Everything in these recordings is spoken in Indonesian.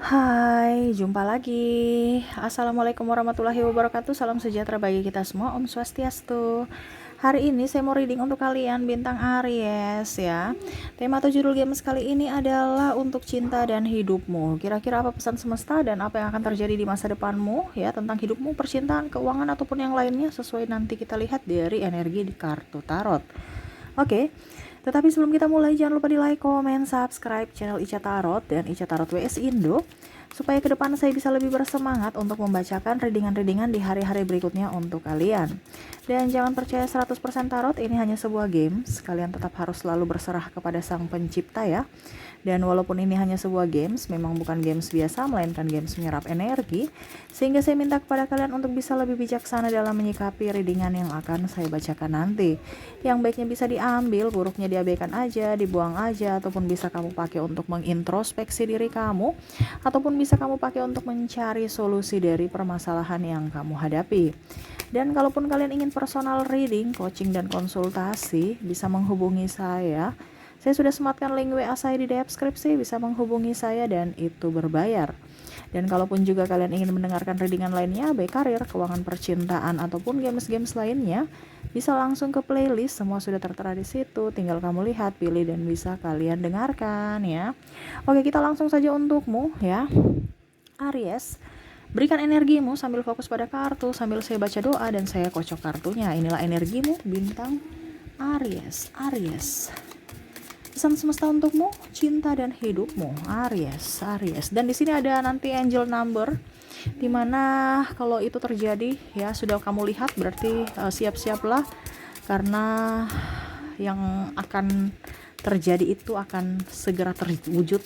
Hai, jumpa lagi. Assalamualaikum warahmatullahi wabarakatuh. Salam sejahtera bagi kita semua. Om Swastiastu. Hari ini saya mau reading untuk kalian bintang Aries ya. Tema atau judul games kali ini adalah untuk cinta dan hidupmu. Kira-kira apa pesan semesta dan apa yang akan terjadi di masa depanmu ya tentang hidupmu, percintaan, keuangan ataupun yang lainnya sesuai nanti kita lihat dari energi di kartu tarot. Oke, tetapi sebelum kita mulai jangan lupa di like, komen, subscribe channel Ica Tarot dan Ica Tarot WS Indo supaya ke depan saya bisa lebih bersemangat untuk membacakan readingan-readingan di hari-hari berikutnya untuk kalian. Dan jangan percaya 100% tarot, ini hanya sebuah games. Kalian tetap harus selalu berserah kepada sang pencipta ya. Dan walaupun ini hanya sebuah games, memang bukan games biasa, melainkan games menyerap energi. Sehingga saya minta kepada kalian untuk bisa lebih bijaksana dalam menyikapi readingan yang akan saya bacakan nanti. Yang baiknya bisa diambil, buruknya diabaikan aja, dibuang aja, ataupun bisa kamu pakai untuk mengintrospeksi diri kamu, ataupun bisa kamu pakai untuk mencari solusi dari permasalahan yang kamu hadapi. Dan kalaupun kalian ingin personal reading, coaching, dan konsultasi, bisa menghubungi saya. Saya sudah sematkan link WA saya di deskripsi, bisa menghubungi saya dan itu berbayar. Dan kalaupun juga kalian ingin mendengarkan readingan lainnya, baik karir, keuangan, percintaan, ataupun games-games lainnya, bisa langsung ke playlist, semua sudah tertera di situ. Tinggal kamu lihat, pilih, dan bisa kalian dengarkan ya. Oke, kita langsung saja untukmu ya, Aries. Berikan energimu sambil fokus pada kartu, sambil saya baca doa dan saya kocok kartunya. Inilah energimu, bintang Aries. Pesan semesta untukmu, cinta dan hidupmu, Aries. Dan di sini ada nanti angel number, dimana kalau itu terjadi ya sudah kamu lihat, berarti siap-siaplah karena yang akan terjadi itu akan segera terwujud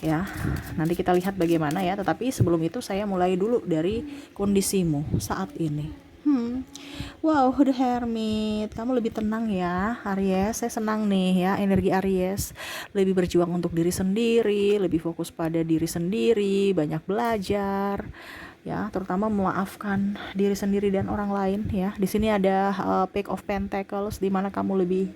ya. Nanti kita lihat bagaimana ya. Tetapi sebelum itu saya mulai dulu dari kondisimu saat ini. Wow, The Hermit, kamu lebih tenang ya, Aries. Saya senang nih ya, energi Aries. Lebih berjuang untuk diri sendiri, lebih fokus pada diri sendiri, banyak belajar, ya, terutama memaafkan diri sendiri dan orang lain ya. Di sini ada Page of Pentacles, di mana kamu lebih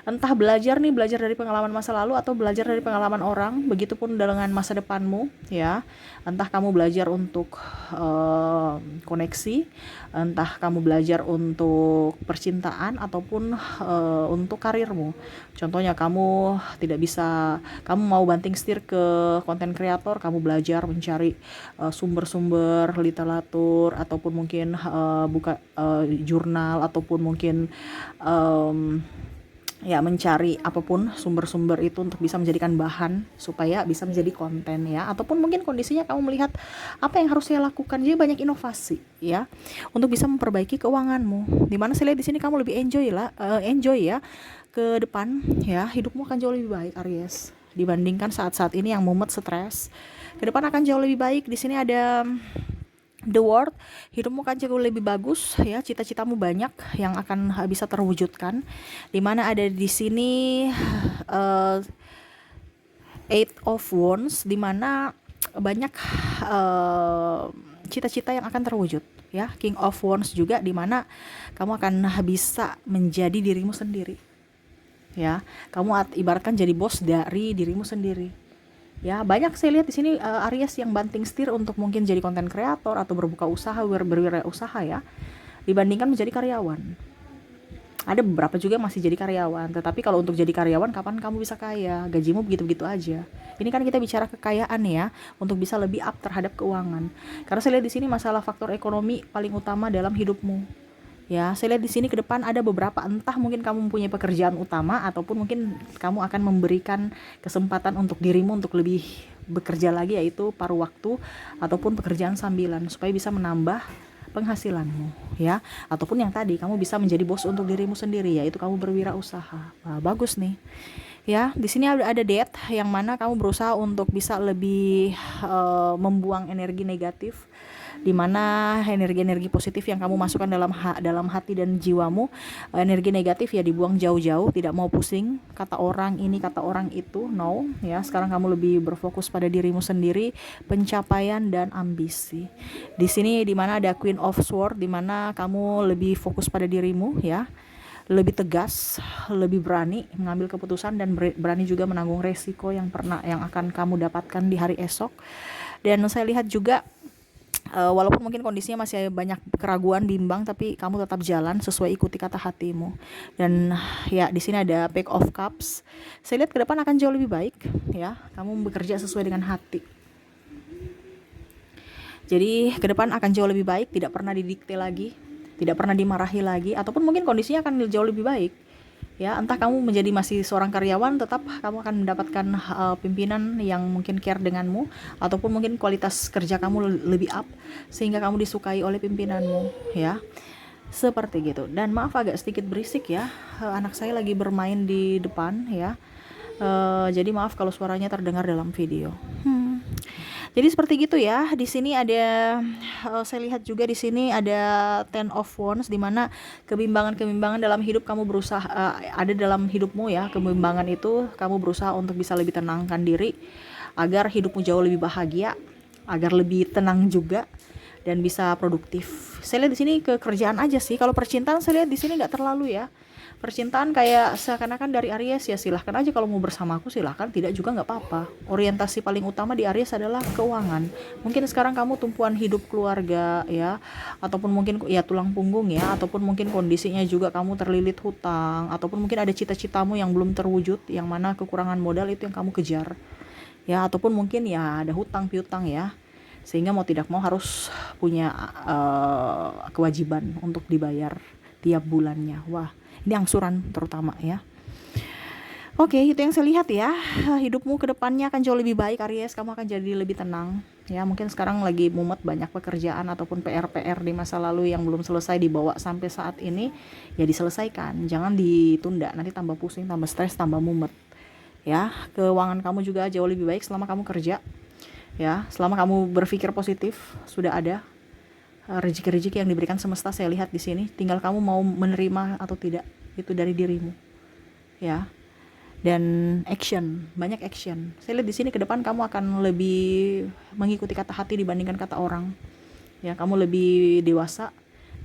entah belajar dari pengalaman masa lalu atau belajar dari pengalaman orang, begitupun dengan masa depanmu ya. Entah kamu belajar untuk koneksi, entah kamu belajar untuk percintaan ataupun untuk karirmu. Contohnya kamu tidak bisa, kamu mau banting setir ke konten kreator, kamu belajar mencari sumber-sumber literatur ataupun mungkin buka jurnal ataupun mungkin ya mencari apapun sumber-sumber itu untuk bisa menjadikan bahan supaya bisa menjadi konten ya. Ataupun mungkin kondisinya kamu melihat apa yang harus saya lakukan, jadi banyak inovasi ya untuk bisa memperbaiki keuanganmu. Dimana saya lihat di sini kamu lebih enjoy ya ke depan ya. Hidupmu akan jauh lebih baik, Aries, dibandingkan saat-saat ini yang mumet, stres. Ke depan akan jauh lebih baik. Di sini ada The World, hidupmu kan jauh lebih bagus ya, cita-citamu banyak yang akan bisa terwujudkan. Dimana ada di sini Eight of Wands, dimana banyak cita-cita yang akan terwujud ya. King of Wands juga, dimana kamu akan bisa menjadi dirimu sendiri ya. Kamu ibaratkan jadi bos dari dirimu sendiri. Ya, banyak saya lihat di sini Aries yang banting setir untuk mungkin jadi konten kreator atau berbuka usaha, berwirausaha ya, dibandingkan menjadi karyawan. Ada beberapa juga masih jadi karyawan, tetapi kalau untuk jadi karyawan kapan kamu bisa kaya? Gajimu begitu-begitu aja. Ini kan kita bicara kekayaan ya, untuk bisa lebih up terhadap keuangan. Karena saya lihat di sini masalah faktor ekonomi paling utama dalam hidupmu. Ya, saya lihat di sini ke depan ada beberapa, entah mungkin kamu mempunyai pekerjaan utama ataupun mungkin kamu akan memberikan kesempatan untuk dirimu untuk lebih bekerja lagi, yaitu paruh waktu ataupun pekerjaan sambilan supaya bisa menambah penghasilanmu ya. Ataupun yang tadi kamu bisa menjadi bos untuk dirimu sendiri, yaitu kamu berwirausaha. Wah, bagus nih. Ya, di sini ada date yang mana kamu berusaha untuk bisa lebih membuang energi negatif, di mana energi-energi positif yang kamu masukkan dalam hati dan jiwamu, energi negatif ya dibuang jauh-jauh, tidak mau pusing kata orang ini kata orang itu, no ya. Sekarang kamu lebih berfokus pada dirimu sendiri, pencapaian dan ambisi. Di sini di mana ada Queen of Sword, di mana kamu lebih fokus pada dirimu ya, lebih tegas, lebih berani mengambil keputusan, dan berani juga menanggung resiko yang akan kamu dapatkan di hari esok. Dan saya lihat juga walaupun mungkin kondisinya masih banyak keraguan, bimbang, tapi kamu tetap jalan sesuai ikuti kata hatimu. Dan ya di sini ada Page of Cups. Saya lihat ke depan akan jauh lebih baik ya. Kamu bekerja sesuai dengan hati. Jadi ke depan akan jauh lebih baik, tidak pernah didikte lagi, tidak pernah dimarahi lagi, ataupun mungkin kondisinya akan jauh lebih baik. Ya, entah kamu menjadi masih seorang karyawan, tetap kamu akan mendapatkan pimpinan yang mungkin care denganmu, ataupun mungkin kualitas kerja kamu lebih up sehingga kamu disukai oleh pimpinanmu, ya. Seperti gitu. Dan maaf agak sedikit berisik ya, anak saya lagi bermain di depan ya. Jadi maaf kalau suaranya terdengar dalam video. Jadi seperti gitu ya. Di sini ada saya lihat juga di sini ada Ten of Wands, di mana kebimbangan dalam hidup kamu berusaha ada dalam hidupmu ya. Kebimbangan itu kamu berusaha untuk bisa lebih tenangkan diri agar hidupmu jauh lebih bahagia, agar lebih tenang juga dan bisa produktif. Saya lihat di sini ke kerjaan aja sih. Kalau percintaan saya lihat di sini nggak terlalu ya. Percintaan kayak seakan-akan dari Aries ya, silahkan aja kalau mau bersama aku, silahkan, tidak juga nggak apa-apa. Orientasi paling utama di Aries adalah keuangan. Mungkin sekarang kamu tumpuan hidup keluarga ya, ataupun mungkin ya tulang punggung ya, ataupun mungkin kondisinya juga kamu terlilit hutang, ataupun mungkin ada cita-citamu yang belum terwujud, yang mana kekurangan modal itu yang kamu kejar ya, ataupun mungkin ya ada hutang piutang ya, sehingga mau tidak mau harus punya kewajiban untuk dibayar tiap bulannya. Wah, ini angsuran terutama ya. Oke, itu yang saya lihat ya. Hidupmu ke depannya akan jauh lebih baik Aries, kamu akan jadi lebih tenang ya. Mungkin sekarang lagi mumet banyak pekerjaan ataupun PR di masa lalu yang belum selesai dibawa sampai saat ini, ya diselesaikan, jangan ditunda, nanti tambah pusing, tambah stres, tambah mumet ya. Keuangan kamu juga jauh lebih baik selama kamu kerja ya, selama kamu berpikir positif. Sudah ada rezeki-rezeki yang diberikan semesta, saya lihat di sini, tinggal kamu mau menerima atau tidak, itu dari dirimu ya. Dan action, banyak action. Saya lihat di sini ke depan kamu akan lebih mengikuti kata hati dibandingkan kata orang ya. Kamu lebih dewasa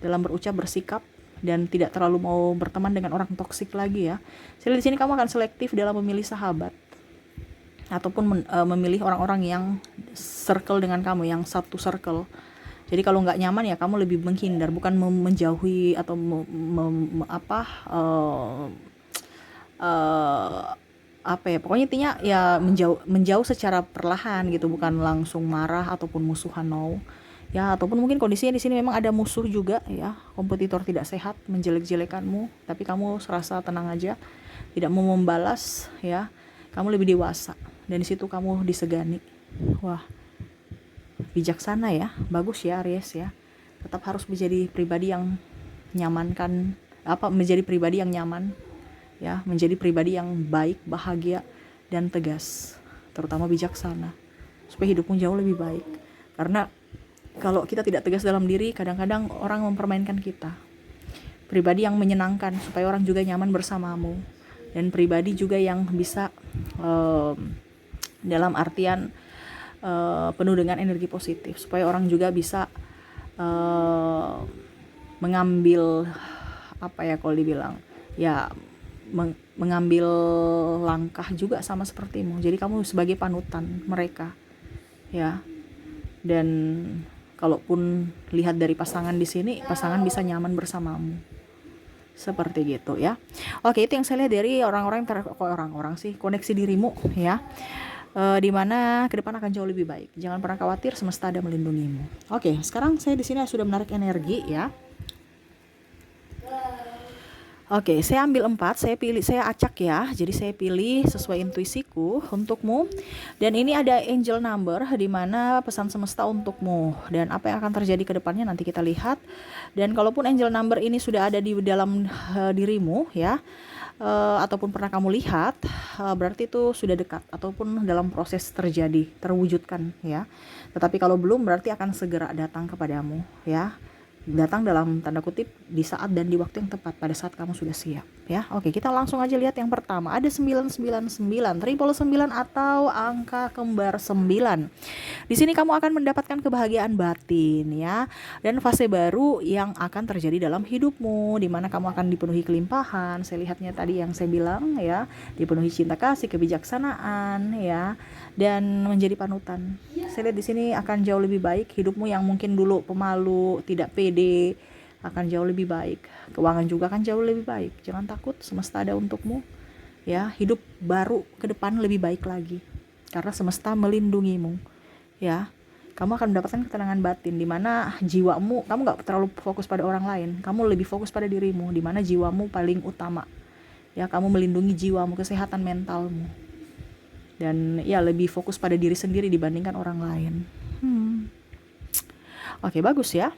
dalam berucap, bersikap, dan tidak terlalu mau berteman dengan orang toksik lagi ya. Saya lihat di sini kamu akan selektif dalam memilih sahabat, ataupun memilih orang-orang yang circle dengan kamu, yang satu circle. Jadi kalau nggak nyaman ya kamu lebih menghindar, bukan menjauhi atau apa ya, pokoknya intinya ya menjauh secara perlahan gitu, bukan langsung marah ataupun musuhan, no ya. Ataupun mungkin kondisinya di sini memang ada musuh juga ya, kompetitor tidak sehat menjelek-jelekanmu, tapi kamu serasa tenang aja, tidak mau membalas ya. Kamu lebih dewasa dan di situ kamu disegani. Wah, bijaksana ya, bagus ya Aries ya. Tetap harus menjadi pribadi yang menjadi pribadi yang nyaman ya, menjadi pribadi yang baik, bahagia, dan tegas, terutama bijaksana, supaya hidupmu jauh lebih baik. Karena kalau kita tidak tegas dalam diri, kadang-kadang orang mempermainkan kita. Pribadi yang menyenangkan supaya orang juga nyaman bersamamu, dan pribadi juga yang bisa dalam artian penuh dengan energi positif, supaya orang juga bisa mengambil apa ya, kalau dibilang ya, mengambil langkah juga sama sepertimu. Jadi kamu sebagai panutan mereka ya. Dan kalaupun lihat dari pasangan di sini, pasangan bisa nyaman bersamamu, seperti gitu ya. Oke, itu yang saya lihat dari orang-orang koneksi dirimu ya. Dimana ke depan akan jauh lebih baik. Jangan pernah khawatir, semesta ada melindungimu. Oke, sekarang saya di sini sudah menarik energi ya. Oke, saya ambil 4, saya acak ya. Jadi saya pilih sesuai intuisiku untukmu. Dan ini ada angel number, di mana pesan semesta untukmu. Dan apa yang akan terjadi ke depannya nanti kita lihat. Dan kalaupun angel number ini sudah ada di dalam dirimu ya, ataupun pernah kamu lihat, berarti itu sudah dekat ataupun dalam proses terwujudkan ya. Tetapi kalau belum, berarti akan segera datang kepadamu ya. datang dalam tanda kutip di saat dan di waktu yang tepat pada saat kamu sudah siap ya. Oke, kita langsung aja lihat yang pertama. Ada 999, triple 9 atau angka kembar 9. Di sini kamu akan mendapatkan kebahagiaan batin ya, dan fase baru yang akan terjadi dalam hidupmu, di mana kamu akan dipenuhi kelimpahan. Saya lihatnya tadi yang saya bilang ya, dipenuhi cinta kasih, kebijaksanaan ya, dan menjadi panutan. Saya lihat di sini akan jauh lebih baik hidupmu yang mungkin dulu pemalu, tidak pede, akan jauh lebih baik. Keuangan juga akan jauh lebih baik. Jangan takut, semesta ada untukmu. Ya, hidup baru ke depan lebih baik lagi. Karena semesta melindungimu. Ya, kamu akan mendapatkan ketenangan batin di mana jiwamu, kamu nggak terlalu fokus pada orang lain. Kamu lebih fokus pada dirimu, di mana jiwamu paling utama. Ya, kamu melindungi jiwamu, kesehatan mentalmu. Dan ya lebih fokus pada diri sendiri dibandingkan orang lain. Oke, bagus ya.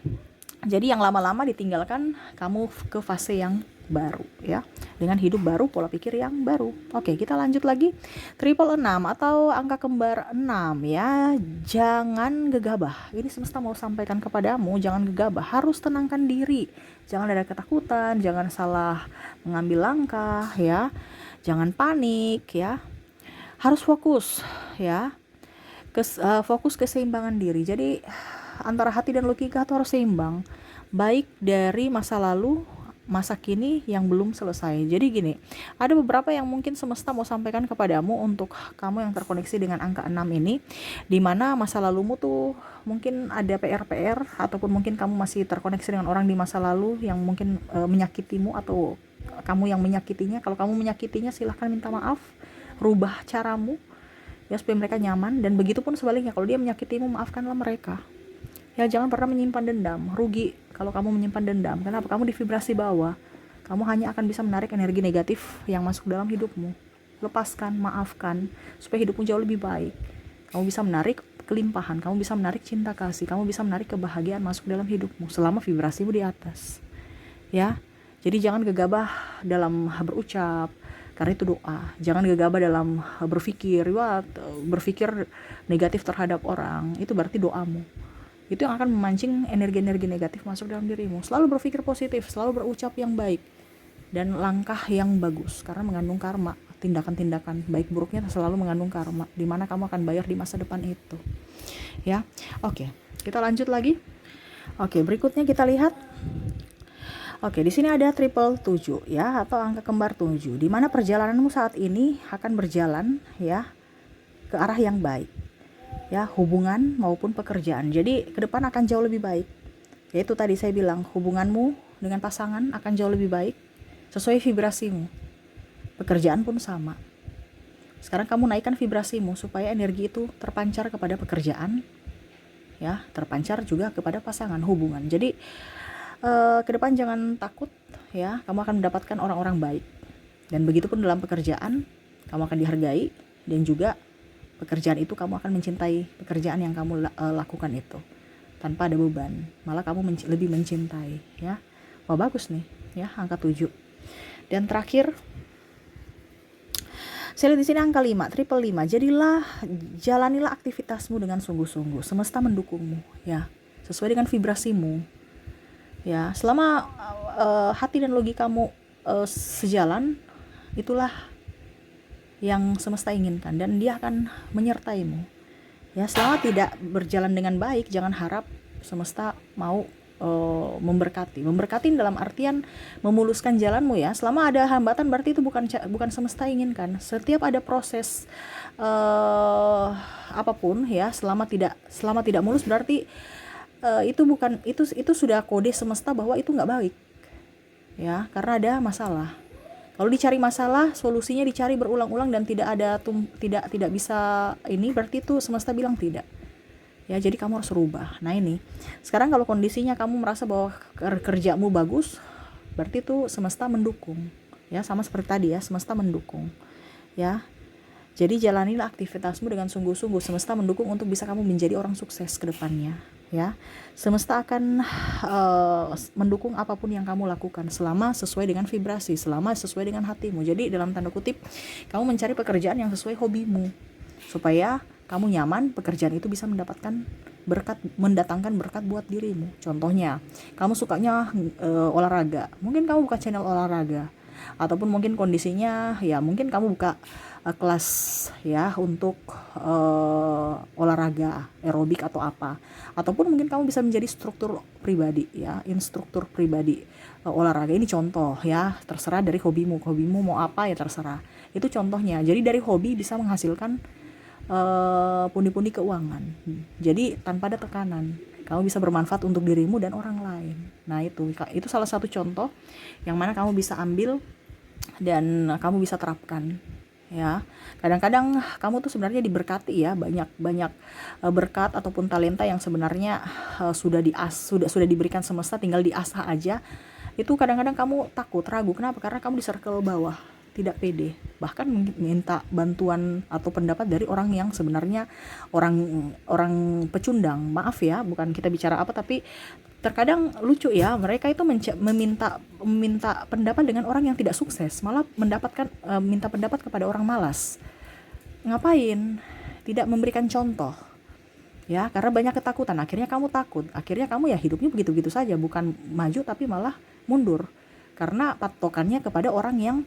Jadi yang lama-lama ditinggalkan, kamu ke fase yang baru ya, dengan hidup baru, pola pikir yang baru. Oke, kita lanjut lagi. Triple 6 atau angka kembar 6 ya. Jangan gegabah. Ini semesta mau sampaikan kepadamu, jangan gegabah, harus tenangkan diri. Jangan ada ketakutan, jangan salah mengambil langkah ya. Jangan panik ya. Harus fokus ya, fokus keseimbangan diri. Jadi antara hati dan logika itu harus seimbang, baik dari masa lalu, masa kini yang belum selesai. Jadi gini, ada beberapa yang mungkin semesta mau sampaikan kepadamu untuk kamu yang terkoneksi dengan angka 6 ini, dimana masa lalumu tuh mungkin ada PR-PR, ataupun mungkin kamu masih terkoneksi dengan orang di masa lalu yang mungkin menyakitimu, atau kamu yang menyakitinya. Kalau kamu menyakitinya, silahkan minta maaf, rubah caramu ya supaya mereka nyaman, dan begitu pun sebaliknya, kalau dia menyakitimu, maafkanlah mereka ya. Jangan pernah menyimpan dendam, rugi kalau kamu menyimpan dendam. Kenapa? Kamu di vibrasi bawah, kamu hanya akan bisa menarik energi negatif yang masuk dalam hidupmu. Lepaskan, maafkan, supaya hidupmu jauh lebih baik. Kamu bisa menarik kelimpahan, kamu bisa menarik cinta kasih, kamu bisa menarik kebahagiaan masuk dalam hidupmu selama vibrasimu di atas ya. Jadi jangan gegabah dalam berucap, karena itu doa. Jangan gegabah dalam berpikir, berpikir negatif terhadap orang, itu berarti doamu. Itu yang akan memancing energi-energi negatif masuk dalam dirimu. Selalu berpikir positif, selalu berucap yang baik, dan langkah yang bagus, karena mengandung karma. Tindakan-tindakan baik buruknya selalu mengandung karma, di mana kamu akan bayar di masa depan itu ya. Oke, kita lanjut lagi. Oke, berikutnya kita lihat. Oke, di sini ada triple 7 ya, atau angka kembar 7, di mana perjalananmu saat ini akan berjalan ya ke arah yang baik ya, hubungan maupun pekerjaan. Jadi ke depan akan jauh lebih baik. Yaitu tadi saya bilang, hubunganmu dengan pasangan akan jauh lebih baik sesuai vibrasimu. Pekerjaan pun sama. Sekarang kamu naikkan vibrasimu supaya energi itu terpancar kepada pekerjaan ya, terpancar juga kepada pasangan, hubungan. Jadi ke depan jangan takut ya, kamu akan mendapatkan orang-orang baik, dan begitu pun dalam pekerjaan kamu akan dihargai, dan juga pekerjaan itu kamu akan mencintai pekerjaan yang kamu lakukan itu tanpa ada beban, malah kamu lebih mencintai ya. Wah, bagus nih ya, angka 7. Dan terakhir saya lihat di sini angka 5, triple 5. Jalanilah aktivitasmu dengan sungguh-sungguh, semesta mendukungmu ya, sesuai dengan vibrasimu. Ya, selama hati dan logikamu sejalan, itulah yang semesta inginkan, dan dia akan menyertaimu. Ya, selama tidak berjalan dengan baik, jangan harap semesta mau memberkati. Memberkati dalam artian memuluskan jalanmu ya. Selama ada hambatan, berarti itu bukan semesta inginkan. Setiap ada proses apapun ya, selama tidak mulus, berarti itu sudah kode semesta bahwa itu nggak baik ya, karena ada masalah. Kalau dicari masalah, solusinya dicari berulang-ulang dan tidak bisa ini, berarti itu semesta bilang tidak ya. Jadi kamu harus rubah. Nah ini sekarang kalau kondisinya kamu merasa bahwa kerjamu bagus, berarti itu semesta mendukung ya, sama seperti tadi ya, semesta mendukung ya. Jadi jalanilah aktivitasmu dengan sungguh-sungguh, semesta mendukung untuk bisa kamu menjadi orang sukses ke depannya ya. Semesta akan mendukung apapun yang kamu lakukan selama sesuai dengan vibrasi, selama sesuai dengan hatimu. Jadi dalam tanda kutip, kamu mencari pekerjaan yang sesuai hobimu supaya kamu nyaman, pekerjaan itu bisa mendapatkan mendatangkan berkat buat dirimu. Contohnya, kamu sukanya olahraga, mungkin kamu buka channel olahraga, ataupun mungkin kondisinya ya mungkin kamu buka kelas ya untuk olahraga aerobik atau apa, ataupun mungkin kamu bisa menjadi struktur pribadi ya, instruktur pribadi olahraga. Ini contoh ya, terserah dari hobimu mau apa ya terserah, itu contohnya. Jadi dari hobi bisa menghasilkan pundi-pundi keuangan, jadi tanpa ada tekanan kamu bisa bermanfaat untuk dirimu dan orang lain. Nah itu salah satu contoh yang mana kamu bisa ambil dan kamu bisa terapkan ya. Kadang-kadang kamu tuh sebenarnya diberkati ya, banyak berkat ataupun talenta yang sebenarnya sudah diberikan semesta, tinggal diasah aja. Itu kadang-kadang kamu takut, ragu. Kenapa? Karena kamu di circle bawah, tidak pede, bahkan minta bantuan atau pendapat dari orang yang sebenarnya orang pecundang. Maaf ya, bukan kita bicara apa, tapi terkadang lucu ya, mereka itu meminta pendapat dengan orang yang tidak sukses, malah minta pendapat kepada orang malas. Ngapain? Tidak memberikan contoh ya, karena banyak ketakutan. Akhirnya kamu takut, akhirnya kamu ya hidupnya begitu-begitu saja, bukan maju tapi malah mundur karena patokannya kepada orang yang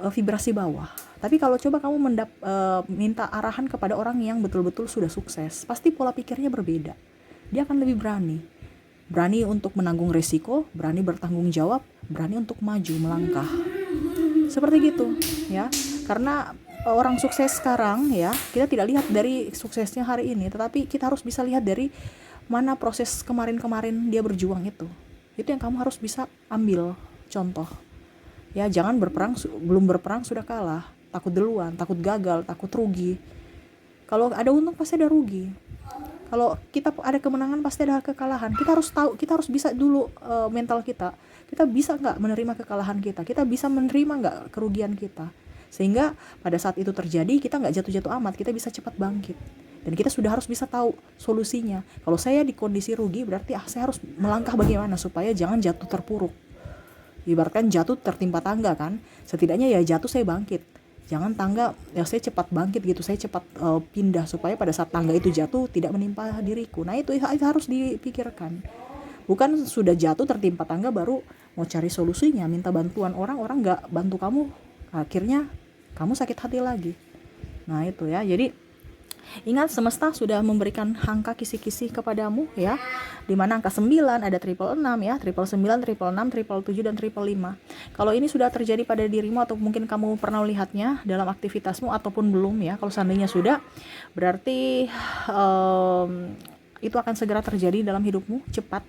vibrasi bawah. Tapi kalau coba kamu minta arahan kepada orang yang betul-betul sudah sukses, pasti pola pikirnya berbeda. Dia akan lebih berani untuk menanggung resiko, berani bertanggung jawab, berani untuk maju melangkah. Seperti gitu ya. Karena orang sukses sekarang ya, kita tidak lihat dari suksesnya hari ini, tetapi kita harus bisa lihat dari mana proses kemarin-kemarin dia berjuang itu. Itu yang kamu harus bisa ambil contoh. Ya, jangan belum berperang sudah kalah, takut duluan, takut gagal, takut rugi. Kalau ada untung pasti ada rugi. Kalau kita ada kemenangan pasti ada kekalahan. Kita harus bisa dulu mental kita. Kita bisa nggak menerima kekalahan kita? Kita bisa menerima nggak kerugian kita? Sehingga pada saat itu terjadi kita nggak jatuh-jatuh amat, kita bisa cepat bangkit. Dan kita sudah harus bisa tahu solusinya. Kalau saya di kondisi rugi, berarti saya harus melangkah bagaimana supaya jangan jatuh terpuruk. Ibaratkan jatuh tertimpa tangga kan, setidaknya ya jatuh saya bangkit, jangan tangga ya saya cepat bangkit gitu, saya cepat pindah supaya pada saat tangga itu jatuh tidak menimpa diriku. Nah itu harus dipikirkan, bukan sudah jatuh tertimpa tangga baru mau cari solusinya, minta bantuan orang nggak bantu kamu, akhirnya kamu sakit hati lagi. Nah itu ya, jadi ingat semesta sudah memberikan angka kisi-kisi kepadamu ya, dimana angka 9 ada 666 ya, 999, 666, 777 dan 555. Kalau ini sudah terjadi pada dirimu atau mungkin kamu pernah melihatnya dalam aktivitasmu ataupun belum ya, kalau seandainya sudah berarti itu akan segera terjadi dalam hidupmu cepat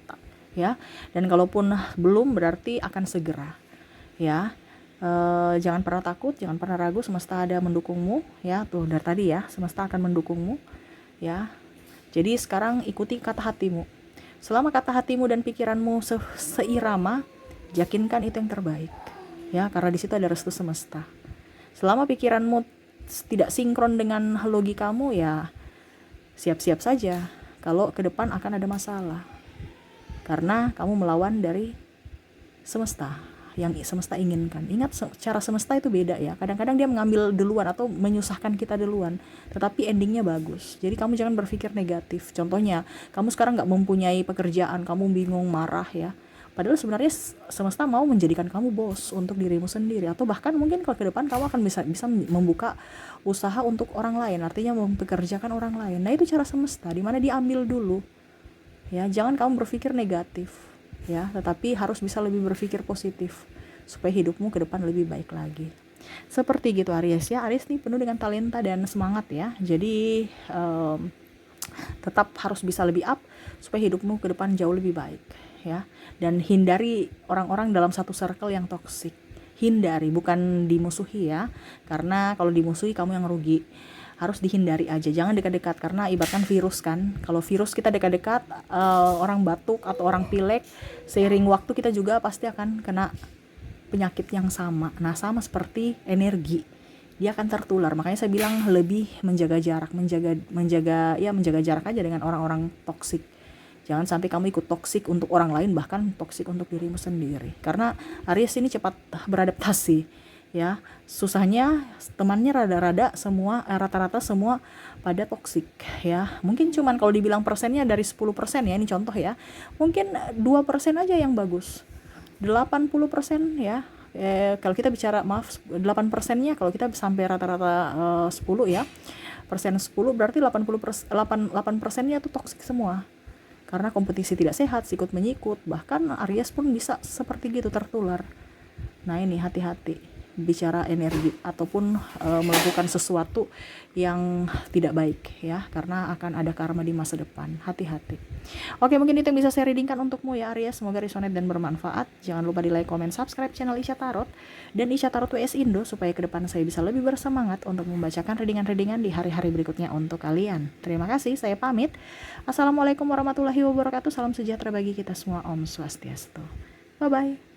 ya, dan kalaupun belum berarti akan segera ya. Jangan pernah takut, jangan pernah ragu, semesta ada mendukungmu ya. Tuh dari tadi ya, semesta akan mendukungmu ya. Jadi sekarang ikuti kata hatimu. Selama kata hatimu dan pikiranmu seirama, yakinkan itu yang terbaik ya, karena di situ ada restu semesta. Selama pikiranmu tidak sinkron dengan logikamu ya, siap-siap saja kalau ke depan akan ada masalah, karena kamu melawan dari semesta yang semesta inginkan. Ingat, cara semesta itu beda ya. Kadang-kadang dia mengambil duluan atau menyusahkan kita duluan, tetapi endingnya bagus. Jadi kamu jangan berpikir negatif. Contohnya, kamu sekarang gak mempunyai pekerjaan, kamu bingung, marah ya. Padahal sebenarnya semesta mau menjadikan kamu bos untuk dirimu sendiri. Atau bahkan mungkin kalau ke depan kamu akan bisa membuka usaha untuk orang lain, artinya mempekerjakan orang lain. Nah itu cara semesta, dimana diambil dulu ya. Jangan kamu berpikir negatif ya, tetapi harus bisa lebih berpikir positif supaya hidupmu ke depan lebih baik lagi. Seperti gitu Aries ya. Aries nih penuh dengan talenta dan semangat ya. Jadi tetap harus bisa lebih up supaya hidupmu ke depan jauh lebih baik ya. Dan hindari orang-orang dalam satu circle yang toksik. Hindari, bukan dimusuhi ya. Karena kalau dimusuhi kamu yang rugi. Harus dihindari aja, jangan dekat-dekat, karena ibaratkan virus kan. Kalau virus kita dekat-dekat, orang batuk atau orang pilek, seiring waktu kita juga pasti akan kena penyakit yang sama. Nah sama seperti energi, dia akan tertular. Makanya saya bilang lebih menjaga jarak, menjaga jarak aja dengan orang-orang toksik. Jangan sampai kamu ikut toksik untuk orang lain, bahkan toksik untuk dirimu sendiri. Karena Aries ini cepat beradaptasi ya. Susahnya temannya rada-rada semua, rata-rata semua pada toksik ya. Mungkin cuman kalau dibilang persennya dari 10% ya, ini contoh ya, mungkin 2% aja yang bagus, 80% ya. Kalau kita bicara, maaf, 8%-nya kalau kita sampai rata-rata 10 ya, persen 10 berarti 8%-nya itu toksik semua. Karena kompetisi tidak sehat, sikut menyikut, bahkan Aries pun bisa seperti gitu, tertular. Nah ini hati-hati bicara energi ataupun melakukan sesuatu yang tidak baik ya, karena akan ada karma di masa depan. Hati-hati. Oke, mungkin itu yang bisa saya readingkan untukmu ya Aries. Semoga resonate dan bermanfaat. Jangan lupa di like, comment, subscribe channel Isya Tarot dan Isya Tarot WS Indo supaya ke depan saya bisa lebih bersemangat untuk membacakan readingan-readingan di hari-hari berikutnya untuk kalian. Terima kasih, saya pamit. Assalamualaikum warahmatullahi wabarakatuh. Salam sejahtera bagi kita semua. Om Swastiastu. Bye bye.